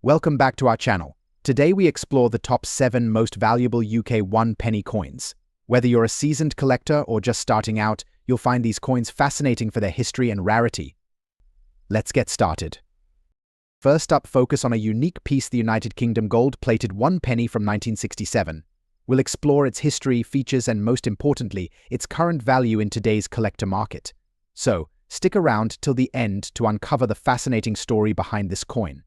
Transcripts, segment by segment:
Welcome back to our channel. Today we explore the top 7 most valuable UK 1 penny coins. Whether you're a seasoned collector or just starting out, you'll find these coins fascinating for their history and rarity. Let's get started. First up, focus on a unique piece, the United Kingdom gold-plated 1 penny from 1967. We'll explore its history, features, and most importantly, its current value in today's collector market. So, stick around till the end to uncover the fascinating story behind this coin.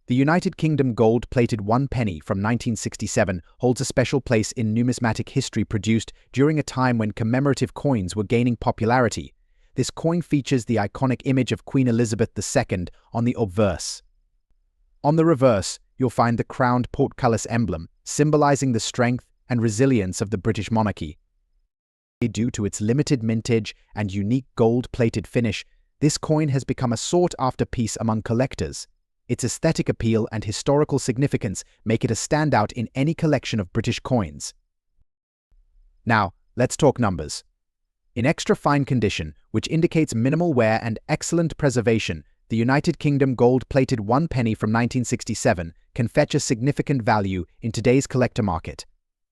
The United Kingdom gold-plated 1 penny from 1967 holds a special place in numismatic history, produced during a time when commemorative coins were gaining popularity. This coin features the iconic image of Queen Elizabeth II on the obverse. On the reverse, you'll find the crowned portcullis emblem, symbolizing the strength and resilience of the British monarchy. Due to its limited mintage and unique gold-plated finish, this coin has become a sought-after piece among collectors. Its aesthetic appeal and historical significance make it a standout in any collection of British coins. Now, let's talk numbers. In extra fine condition, which indicates minimal wear and excellent preservation, the United Kingdom gold-plated 1 penny from 1967 can fetch a significant value in today's collector market.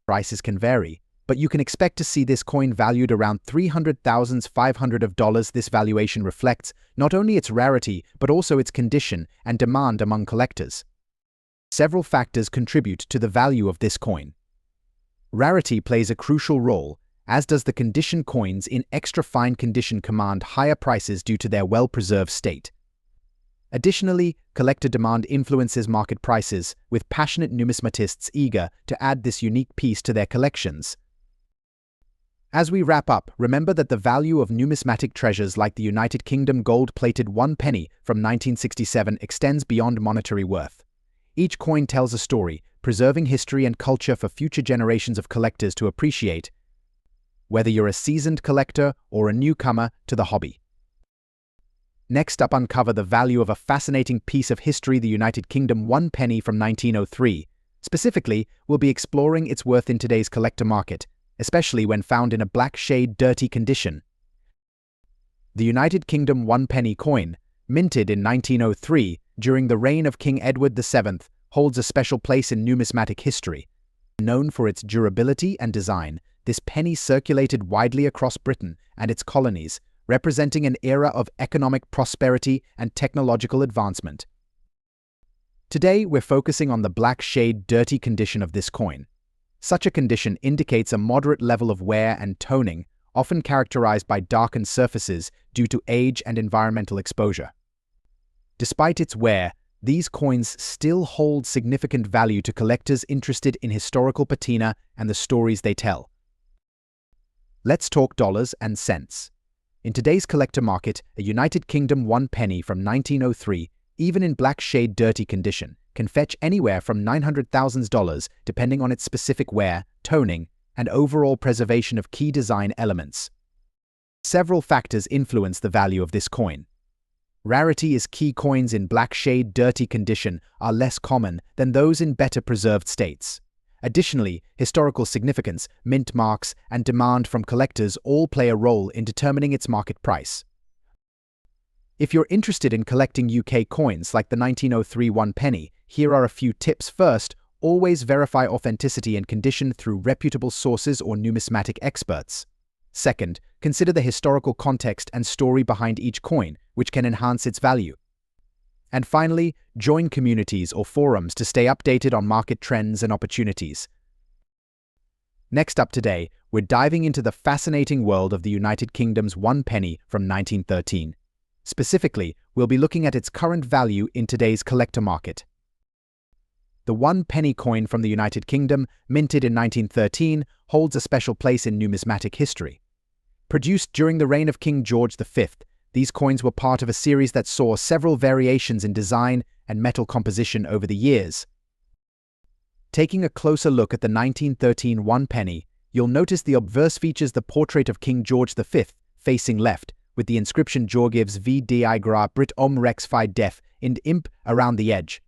Prices can vary, but you can expect to see this coin valued around $300,500. This valuation reflects not only its rarity, but also its condition and demand among collectors. Several factors contribute to the value of this coin. Rarity plays a crucial role, as does the condition. Coins in extra fine condition command higher prices due to their well-preserved state. Additionally, collector demand influences market prices, with passionate numismatists eager to add this unique piece to their collections. As we wrap up, remember that the value of numismatic treasures like the United Kingdom gold-plated 1 penny from 1967 extends beyond monetary worth. Each coin tells a story, preserving history and culture for future generations of collectors to appreciate, whether you're a seasoned collector or a newcomer to the hobby. Next up, uncover the value of a fascinating piece of history, the United Kingdom 1 penny from 1903. Specifically, we'll be exploring its worth in today's collector market, especially when found in a black shade dirty condition. The United Kingdom 1 penny coin, minted in 1903 during the reign of King Edward VII, holds a special place in numismatic history. Known for its durability and design, this penny circulated widely across Britain and its colonies, representing an era of economic prosperity and technological advancement. Today, we're focusing on the black shade dirty condition of this coin. Such a condition indicates a moderate level of wear and toning, often characterized by darkened surfaces due to age and environmental exposure. Despite its wear, these coins still hold significant value to collectors interested in historical patina and the stories they tell. Let's talk dollars and cents. In today's collector market, a United Kingdom 1 penny from 1903, even in black shade dirty condition, can fetch anywhere from $900,000 depending on its specific wear, toning, and overall preservation of key design elements. Several factors influence the value of this coin. Rarity is key. Coins in black shade dirty condition are less common than those in better preserved states. Additionally, historical significance, mint marks, and demand from collectors all play a role in determining its market price. If you're interested in collecting UK coins like the 1903 1 penny, here are a few tips. First, always verify authenticity and condition through reputable sources or numismatic experts. Second, consider the historical context and story behind each coin, which can enhance its value. And finally, join communities or forums to stay updated on market trends and opportunities. Next up today, we're diving into the fascinating world of the United Kingdom's 1 penny from 1913. Specifically, we'll be looking at its current value in today's collector market. The 1 penny coin from the United Kingdom, minted in 1913, holds a special place in numismatic history. Produced during the reign of King George V, these coins were part of a series that saw several variations in design and metal composition over the years. Taking a closer look at the 1913 1 penny, you'll notice the obverse features the portrait of King George V, facing left, with the inscription Georgievs v Digra Brit Rex Fi Def ind Imp around the edge.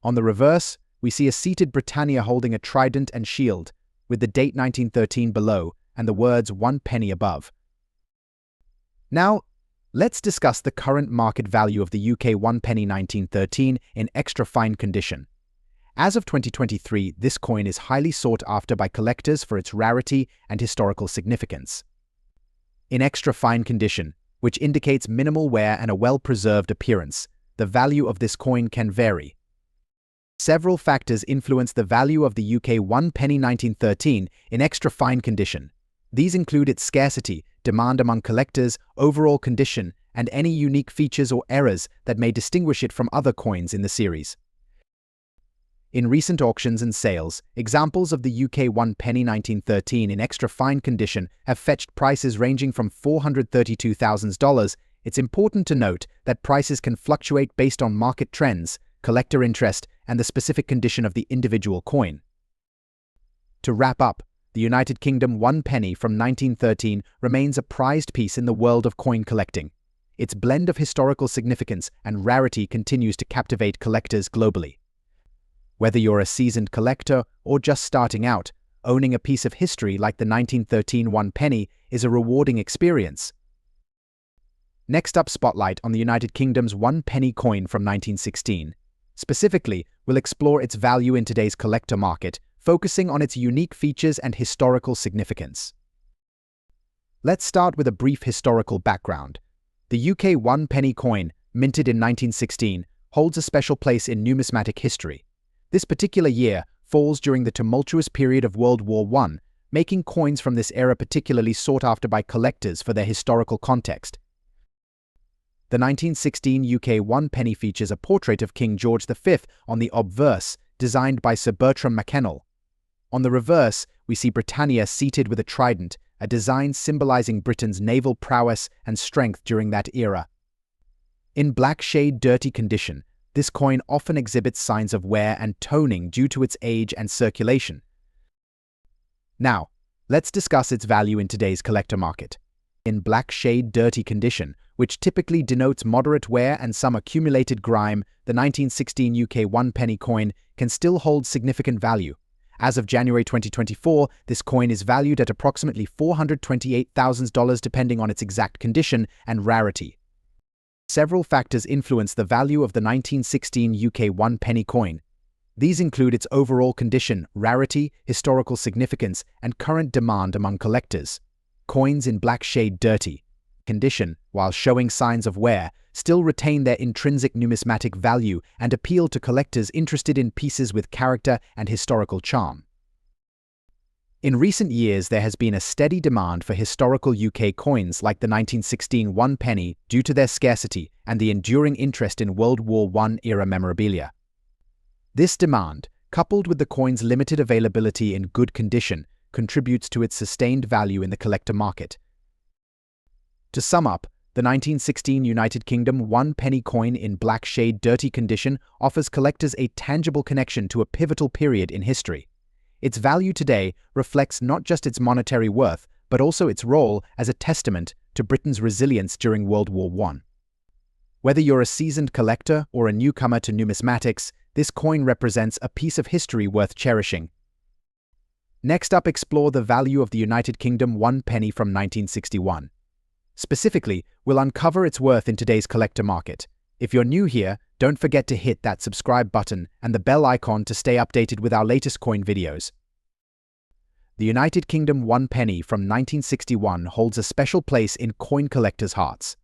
On the reverse, we see a seated Britannia holding a trident and shield, with the date 1913 below and the words 1 penny above. Now, Let's discuss the current market value of the UK 1 penny 1913 in extra fine condition. As of 2023, this coin is highly sought after by collectors for its rarity and historical significance. In extra fine condition, which indicates minimal wear and a well-preserved appearance, the value of this coin can vary. Several factors influence the value of the UK 1 penny 1913 in extra fine condition. These include its scarcity, demand among collectors, overall condition, and any unique features or errors that may distinguish it from other coins in the series. In recent auctions and sales, examples of the UK 1 penny 1913 in extra fine condition have fetched prices ranging from $432,000. It's important to note that prices can fluctuate based on market trends, collector interest, and the specific condition of the individual coin. To wrap up, the United Kingdom 1 penny from 1913 remains a prized piece in the world of coin collecting. Its blend of historical significance and rarity continues to captivate collectors globally. Whether you're a seasoned collector or just starting out, owning a piece of history like the 1913 1 penny is a rewarding experience. Next up, spotlight on the United Kingdom's 1 penny coin from 1916. Specifically, we'll explore its value in today's collector market, focusing on its unique features and historical significance. Let's start with a brief historical background. The UK 1 penny coin, minted in 1916, holds a special place in numismatic history. This particular year falls during the tumultuous period of World War I, making coins from this era particularly sought after by collectors for their historical context. The 1916 UK 1 penny features a portrait of King George V on the obverse, designed by Sir Bertram Mackennal. On the reverse, we see Britannia seated with a trident, a design symbolizing Britain's naval prowess and strength during that era. In black shade dirty condition, this coin often exhibits signs of wear and toning due to its age and circulation. Now, let's discuss its value in today's collector market. In black shade dirty condition, which typically denotes moderate wear and some accumulated grime, the 1916 UK 1 penny coin can still hold significant value. As of January 2024, this coin is valued at approximately $428,000 depending on its exact condition and rarity. Several factors influence the value of the 1916 UK 1 penny coin. These include its overall condition, rarity, historical significance, and current demand among collectors. Coins in black shade dirty condition, while showing signs of wear, still retain their intrinsic numismatic value and appeal to collectors interested in pieces with character and historical charm. In recent years, there has been a steady demand for historical UK coins like the 1916 1 penny due to their scarcity and the enduring interest in World War I era memorabilia. This demand, coupled with the coin's limited availability in good condition, contributes to its sustained value in the collector market. To sum up, the 1916 United Kingdom 1 penny coin in black shade dirty condition offers collectors a tangible connection to a pivotal period in history. Its value today reflects not just its monetary worth, but also its role as a testament to Britain's resilience during World War I. Whether you're a seasoned collector or a newcomer to numismatics, this coin represents a piece of history worth cherishing. Next up, explore the value of the United Kingdom 1 penny from 1961. Specifically, we'll uncover its worth in today's collector market. If you're new here, don't forget to hit that subscribe button and the bell icon to stay updated with our latest coin videos. The United Kingdom 1 penny from 1961 holds a special place in coin collectors' hearts.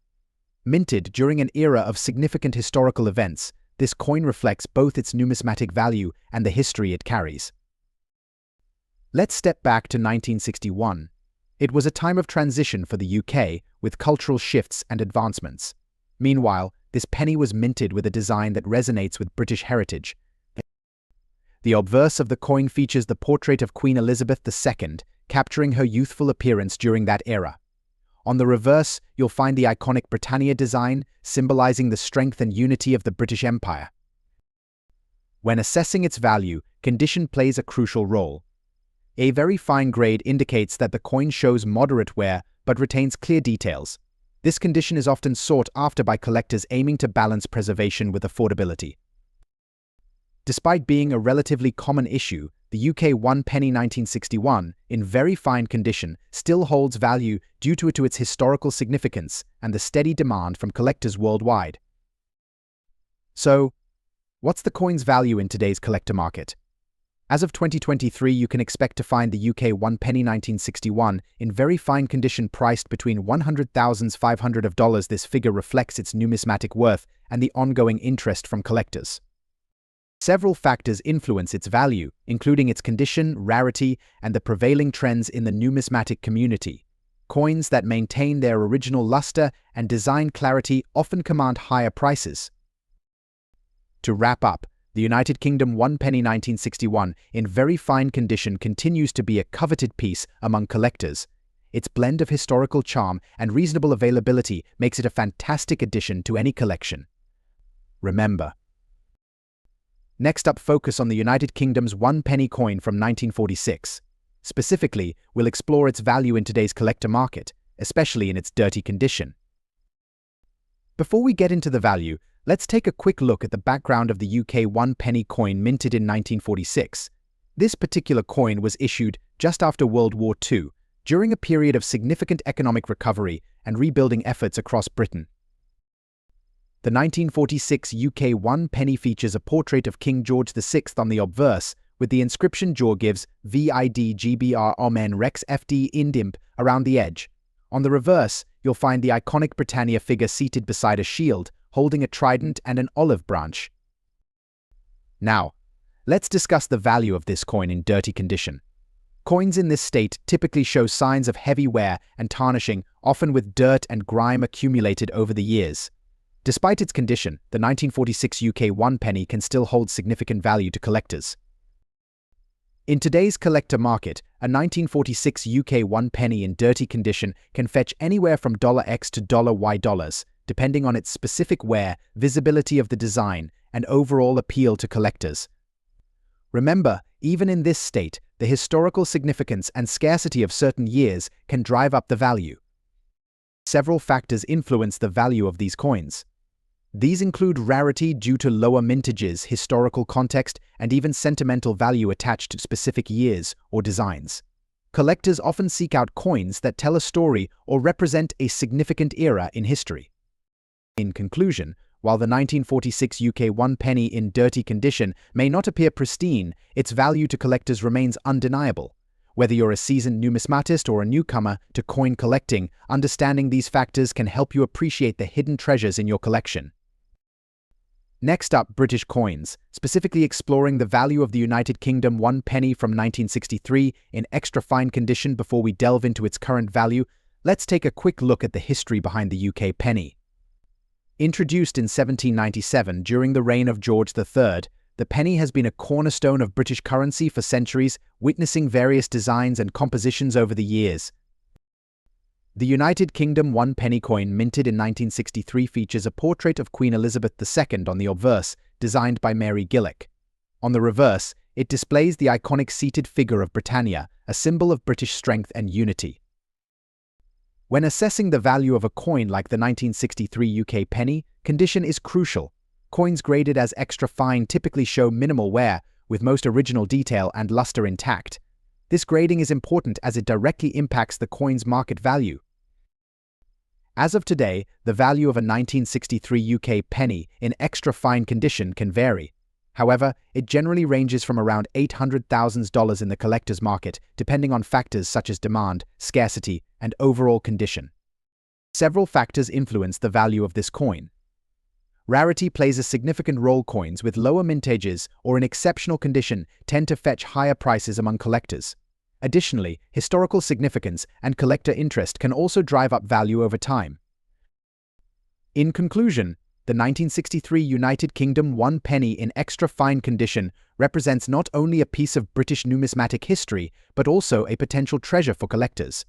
Minted during an era of significant historical events, this coin reflects both its numismatic value and the history it carries. Let's step back to 1961. It was a time of transition for the UK, with cultural shifts and advancements. Meanwhile, this penny was minted with a design that resonates with British heritage. The obverse of the coin features the portrait of Queen Elizabeth II, capturing her youthful appearance during that era. On the reverse, you'll find the iconic Britannia design, symbolizing the strength and unity of the British Empire. When assessing its value, condition plays a crucial role. A very fine grade indicates that the coin shows moderate wear but retains clear details. This condition is often sought after by collectors aiming to balance preservation with affordability. Despite being a relatively common issue, the UK 1 penny 1961, in very fine condition, still holds value due to its historical significance and the steady demand from collectors worldwide. So, what's the coin's value in today's collector market? As of 2023, you can expect to find the UK 1 penny 1961 in very fine condition priced between $100,500. This figure reflects its numismatic worth and the ongoing interest from collectors. Several factors influence its value, including its condition, rarity, and the prevailing trends in the numismatic community. Coins that maintain their original luster and design clarity often command higher prices. To wrap up, the United Kingdom 1 penny 1961 in very fine condition continues to be a coveted piece among collectors. Its blend of historical charm and reasonable availability makes it a fantastic addition to any collection. Remember. Next up, focus on the United Kingdom's 1 penny coin from 1946. Specifically, we'll explore its value in today's collector market, especially in its dirty condition. Before we get into the value, let's take a quick look at the background of the UK 1 penny coin minted in 1946. This particular coin was issued just after World War II, during a period of significant economic recovery and rebuilding efforts across Britain. The 1946 UK 1 penny features a portrait of King George VI on the obverse, with the inscription Jaw gives VID GBR Omen Rex FD Indimp around the edge. On the reverse, you'll find the iconic Britannia figure seated beside a shield, holding a trident and an olive branch. Now, let's discuss the value of this coin in dirty condition. Coins in this state typically show signs of heavy wear and tarnishing, often with dirt and grime accumulated over the years. Despite its condition, the 1946 UK 1 penny can still hold significant value to collectors. In today's collector market, a 1946 UK 1 penny in dirty condition can fetch anywhere from $X to $Y, depending on its specific wear, visibility of the design, and overall appeal to collectors. Remember, even in this state, the historical significance and scarcity of certain years can drive up the value. Several factors influence the value of these coins. These include rarity due to lower mintages, historical context, and even sentimental value attached to specific years or designs. Collectors often seek out coins that tell a story or represent a significant era in history. In conclusion, while the 1946 UK 1 penny in dirty condition may not appear pristine, its value to collectors remains undeniable. Whether you're a seasoned numismatist or a newcomer to coin collecting, understanding these factors can help you appreciate the hidden treasures in your collection. Next up, British coins, specifically exploring the value of the United Kingdom 1 penny from 1963 in extra fine condition. Before we delve into its current value, let's take a quick look at the history behind the UK penny. Introduced in 1797 during the reign of George III, the penny has been a cornerstone of British currency for centuries, witnessing various designs and compositions over the years. The United Kingdom 1 penny coin minted in 1963 features a portrait of Queen Elizabeth II on the obverse, designed by Mary Gillick. On the reverse, it displays the iconic seated figure of Britannia, a symbol of British strength and unity. When assessing the value of a coin like the 1963 UK penny, condition is crucial. Coins graded as extra fine typically show minimal wear, with most original detail and luster intact. This grading is important as it directly impacts the coin's market value. As of today, the value of a 1963 UK penny in extra fine condition can vary. However, it generally ranges from around $800,000 in the collector's market, depending on factors such as demand, scarcity, and overall condition. Several factors influence the value of this coin. Rarity plays a significant role. Coins with lower mintages or in exceptional condition tend to fetch higher prices among collectors. Additionally, historical significance and collector interest can also drive up value over time. In conclusion, the 1963 United Kingdom 1 penny in extra fine condition represents not only a piece of British numismatic history, but also a potential treasure for collectors.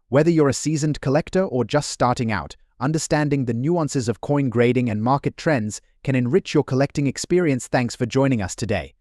Whether you're a seasoned collector or just starting out, understanding the nuances of coin grading and market trends can enrich your collecting experience. Thanks for joining us today.